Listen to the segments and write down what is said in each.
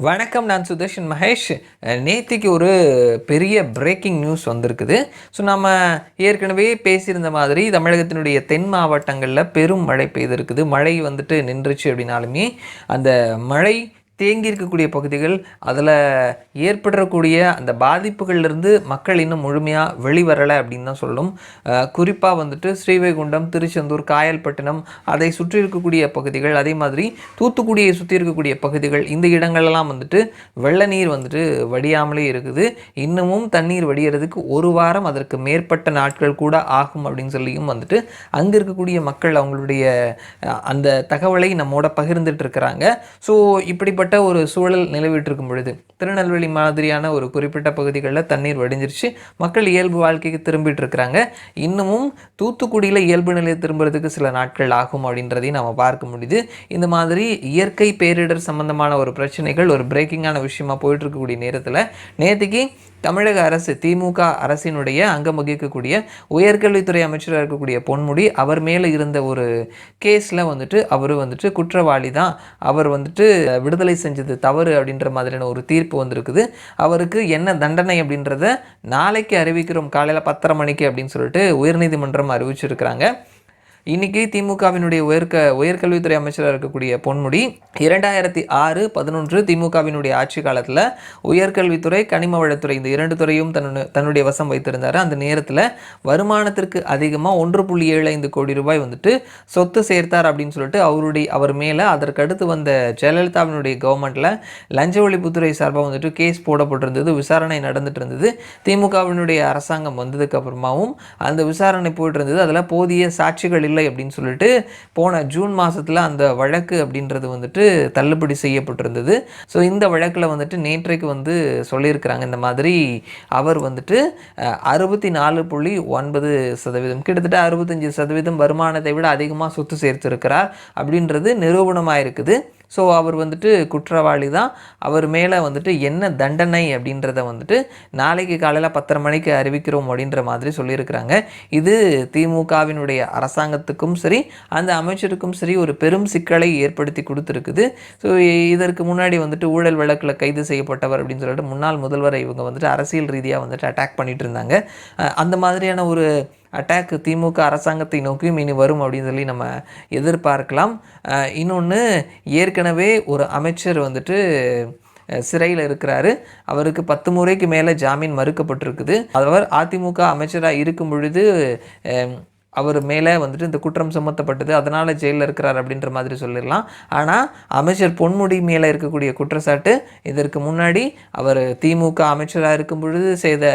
வணக்கம். நான் சுதர்ஷன் மகேஷ். நேத்திக்கு ஒரு பெரிய பிரேக்கிங் நியூஸ் வந்திருக்குது. ஸோ நம்ம ஏற்கனவே பேசியிருந்த மாதிரி தமிழகத்தினுடைய தென் மாவட்டங்களில் பெரும் மழை பெய்திருக்குது. மழை வந்துட்டு நின்றுச்சு அப்படின்னாலுமே அந்த மழை தேங்கி இருக்கக்கூடிய பகுதிகள், அதில் ஏற்படக்கூடிய அந்த பாதிப்புகள்லேருந்து மக்கள் இன்னும் முழுமையாக வெளிவரலை அப்படின்னு தான் சொல்லணும். குறிப்பாக வந்துட்டு ஸ்ரீவைகுண்டம், திருச்செந்தூர், காயல்பட்டினம், அதை சுற்றி இருக்கக்கூடிய பகுதிகள், அதே மாதிரி தூத்துக்குடியை சுற்றி இருக்கக்கூடிய பகுதிகள், இந்த இடங்கள்லாம் வந்துட்டு வெள்ள நீர் வந்துட்டு வடியாமலே இருக்குது. இன்னமும் தண்ணீர் வடிகிறதுக்கு ஒரு வாரம் அதற்கு மேற்பட்ட நாட்கள் கூட ஆகும் அப்படின்னு சொல்லியும் வந்துட்டு அங்கே இருக்கக்கூடிய மக்கள் அவங்களுடைய அந்த தகவலை நம்மோட பகிர்ந்துட்டு இருக்கிறாங்க. ஸோ இப்படிப்பட்ட ஒரு சூழல் நிலவிட்டு இருக்கும் பொழுது திருநெல்வேலி மாதிரியான ஒரு குறிப்பிட்ட பகுதிகளில் தண்ணீர் வடிஞ்சிருச்சு. மக்கள் இயல்பு வாழ்க்கைக்கு திரும்பிட்டு இருக்கிறாங்க. இன்னமும் தூத்துக்குடியில் இயல்பு நிலையை திரும்புறதுக்கு சில நாட்கள் ஆகும் அப்படின்றதையும் நம்ம பார்க்க முடியுது. இந்த மாதிரி இயற்கை பேரிடர் சம்பந்தமான ஒரு பிரச்சனைகள் ஒரு பிரேக்கிங்கான விஷயமா போயிட்டு இருக்கக்கூடிய நேரத்தில் நேற்றுக்கு தமிழக அரசு, திமுக அரசினுடைய அங்கம் வகிக்கக்கூடிய உயர்கல்வித்துறை அமைச்சராக இருக்கக்கூடிய பொன்முடி, அவர் மேலே இருந்த ஒரு கேஸில் வந்துட்டு அவர் வந்துட்டு குற்றவாளி தான், அவர் வந்துட்டு விடுதலை செஞ்சது தவறு அப்படின்ற மாதிரியான ஒரு தீர்ப்பு வந்திருக்குது. அவருக்கு என்ன தண்டனை அப்படின்றத நாளைக்கு அறிவிக்கிறோம், காலையில் 10:30 மணிக்கு அப்படின்னு சொல்லிட்டு உயர்நீதிமன்றம் அறிவிச்சிருக்கிறாங்க. இன்றைக்கி திமுகவினுடைய உயர்கல்வித்துறை அமைச்சராக இருக்கக்கூடிய பொன்முடி 2006-11 திமுகவினுடைய ஆட்சி காலத்தில் உயர்கல்வித்துறை, கனிம வளத்துறை, இந்த 2 துறையும் தன்னுடைய வசம் வைத்திருந்தார். அந்த நேரத்தில் வருமானத்திற்கு அதிகமாக 1.75 கோடி ரூபாய் வந்துட்டு சொத்து சேர்த்தார் அப்படின்னு சொல்லிட்டு அவர் மேலே அதற்கடுத்து வந்த ஜெயலலிதாவினுடைய கவர்மெண்ட்டில் லஞ்ச ஒழிப்புத்துறை சார்பாக வந்துட்டு கேஸ் போடப்பட்டிருந்தது. விசாரணை நடந்துட்டு இருந்தது. திமுகவினுடைய அரசாங்கம் வந்ததுக்கு அப்புறமாவும் அந்த விசாரணை போயிட்டு இருந்தது. அதில் போதிய சாட்சிகள் இல்லை அப்படின்னு சொல்லிட்டு போன ஜூன் மாதத்தில் அந்த வழக்கு அப்படின்றது வந்துட்டு தள்ளுபடி செய்யப்பட்டிருந்தது. ஸோ இந்த வழக்கில் வந்துட்டு நேற்றைக்கு வந்து சொல்லியிருக்கிறாங்க, இந்த மாதிரி அவர் வந்துட்டு 64.9%, கிட்டத்தட்ட 65% வருமானத்தை விட அதிகமாக சொத்து சேர்த்திருக்கிறார் அப்படின்றது நிரூபணமாக இருக்குது. ஸோ அவர் வந்துட்டு குற்றவாளி தான். அவர் மேலே வந்துட்டு என்ன தண்டனை அப்படின்றத வந்துட்டு நாளைக்கு காலையில் 10:30 மணிக்கு அறிவிக்கிறோம் அப்படின்ற மாதிரி சொல்லியிருக்கிறாங்க. இது திமுகவினுடைய அரசாங்கத்துக்கும் சரி, அந்த அமைச்சருக்கும் சரி ஒரு பெரும் சிக்கலை ஏற்படுத்தி கொடுத்துருக்குது. ஸோ இதற்கு முன்னாடி வந்துட்டு ஊழல் வழக்கில் கைது செய்யப்பட்டவர் அப்படின்னு சொல்லிட்டு முன்னாள் முதல்வரை இவங்க வந்துட்டு அரசியல் ரீதியாக வந்துட்டு அட்டாக் பண்ணிட்டு இருந்தாங்க. அந்த மாதிரியான ஒரு அட்டாக் திமுக அரசாங்கத்தை நோக்கியும் இனி வரும் அப்படின்னு சொல்லி நம்ம எதிர்பார்க்கலாம். இன்னொன்று, ஏற்கனவே ஒரு அமைச்சர் வந்துட்டு சிறையில் இருக்கிறாரு. அவருக்கு 10 முறைக்கு மேலே ஜாமீன் மறுக்கப்பட்டிருக்குது. அவர் அதிமுக அமைச்சராக இருக்கும் பொழுது அவர் மேலே வந்துட்டு இந்த குற்றம் சுமத்தப்பட்டது, அதனால் ஜெயிலில் இருக்கிறார் அப்படின்ற மாதிரி சொல்லிடலாம். ஆனால் அமைச்சர் பொன்முடி மேலே இருக்கக்கூடிய குற்றச்சாட்டு இதற்கு முன்னாடி அவர் திமுக அமைச்சராக இருக்கும் பொழுது செய்த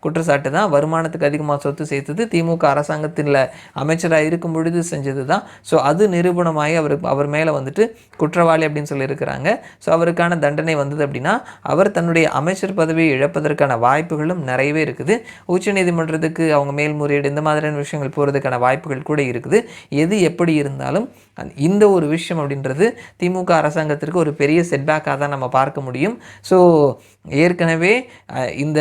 குற்றச்சாட்டு தான். வருமானத்துக்கு அதிகமாக சொத்து சேர்த்தது திமுக அரசாங்கத்தில் அமைச்சராக இருக்கும் பொழுது செஞ்சது தான். ஸோ அது நிரூபணமாகி அவர் மேலே வந்துட்டு குற்றவாளி அப்படின்னு சொல்லியிருக்கிறாங்க. ஸோ அவருக்கான தண்டனை வந்தது அப்படின்னா அவர் தன்னுடைய அமைச்சர் பதவியை இழப்பதற்கான வாய்ப்புகளும் நிறையவே இருக்குது. உச்சநீதிமன்றத்துக்கு அவங்க மேல்முறையீடு இந்த மாதிரியான விஷயங்கள் போகிறதுக்கு வாய்ப்புகள் கூட இருக்குது. எது எப்படி இருந்தாலும் இந்த ஒரு விஷயம் அப்படின்றது திமுக அரசாங்கத்திற்கு ஒரு பெரிய செட்பேக்காக தான் நம்ம பார்க்க முடியும். ஸோ ஏற்கனவே இந்த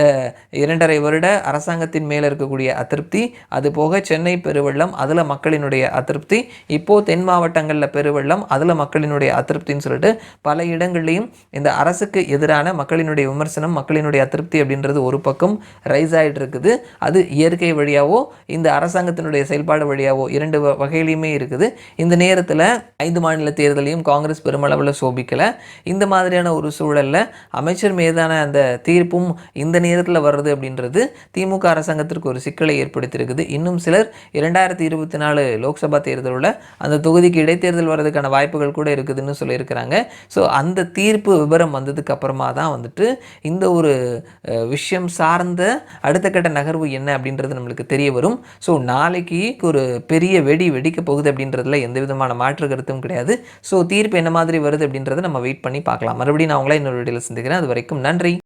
2.5 வருட அரசாங்கத்தின் மேலே இருக்கக்கூடிய அதிருப்தி, அது போக சென்னை பெருவெள்ளம், அதில் மக்களினுடைய அதிருப்தி, இப்போது தென் மாவட்டங்களில் பெருவெள்ளம், அதில் மக்களினுடைய அதிருப்தின்னு சொல்லிட்டு பல இடங்கள்லையும் இந்த அரசுக்கு எதிரான மக்களினுடைய விமர்சனம், மக்களினுடைய அதிருப்தி அப்படின்றது ஒரு பக்கம் ரைஸ் ஆகிட்டு இருக்குது. அது இயற்கை வழியாவோ இந்த அரசாங்கத்தினுடைய செயல்பாடு வழியாவோ 2 வகையிலையுமே இருக்குது. இந்த நேரத்தில் 5 மாநில தேர்தலையும் காங்கிரஸ் பெருமளவில் சோபிக்கலை. இந்த மாதிரியான ஒரு சூழலில் அமைச்சர் மீதான அந்த தீர்ப்பும் இந்த நேரத்தில் வர்றது அப்படின்றது திமுக அரசாங்கத்திற்கு ஒரு சிக்கலை ஏற்படுத்தியிருக்குது. இன்னும் சிலர் 2024 லோக்சபா தேர்தலில் அந்த தொகுதிக்கு இடைத்தேர்தல் வர்றதுக்கான வாய்ப்புகள் கூட இருக்குதுன்னு சொல்லியிருக்கிறாங்க. ஸோ அந்த தீர்ப்பு விபரம் வந்ததுக்கு அப்புறமா தான் வந்துட்டு இந்த ஒரு விஷயம் சார்ந்த அடுத்த கட்ட நகர்வு என்ன அப்படின்றது நம்மளுக்கு தெரிய வரும். ஸோ நாளைக்கு ஒரு பெரிய வெடிக்க போகுது அப்படின்றதுல எந்த விதமான மாற்று கருத்தும் கிடையாது. ஸோ தீர்ப்பு என்ன மாதிரி வருது அப்படின்றத நம்ம வெயிட் பண்ணி பார்க்கலாம். மறுபடியும் நான் உங்களை இன்னொரு வீடியோவில் சந்திக்கிறேன். அது வரைக்கும் நன்றி.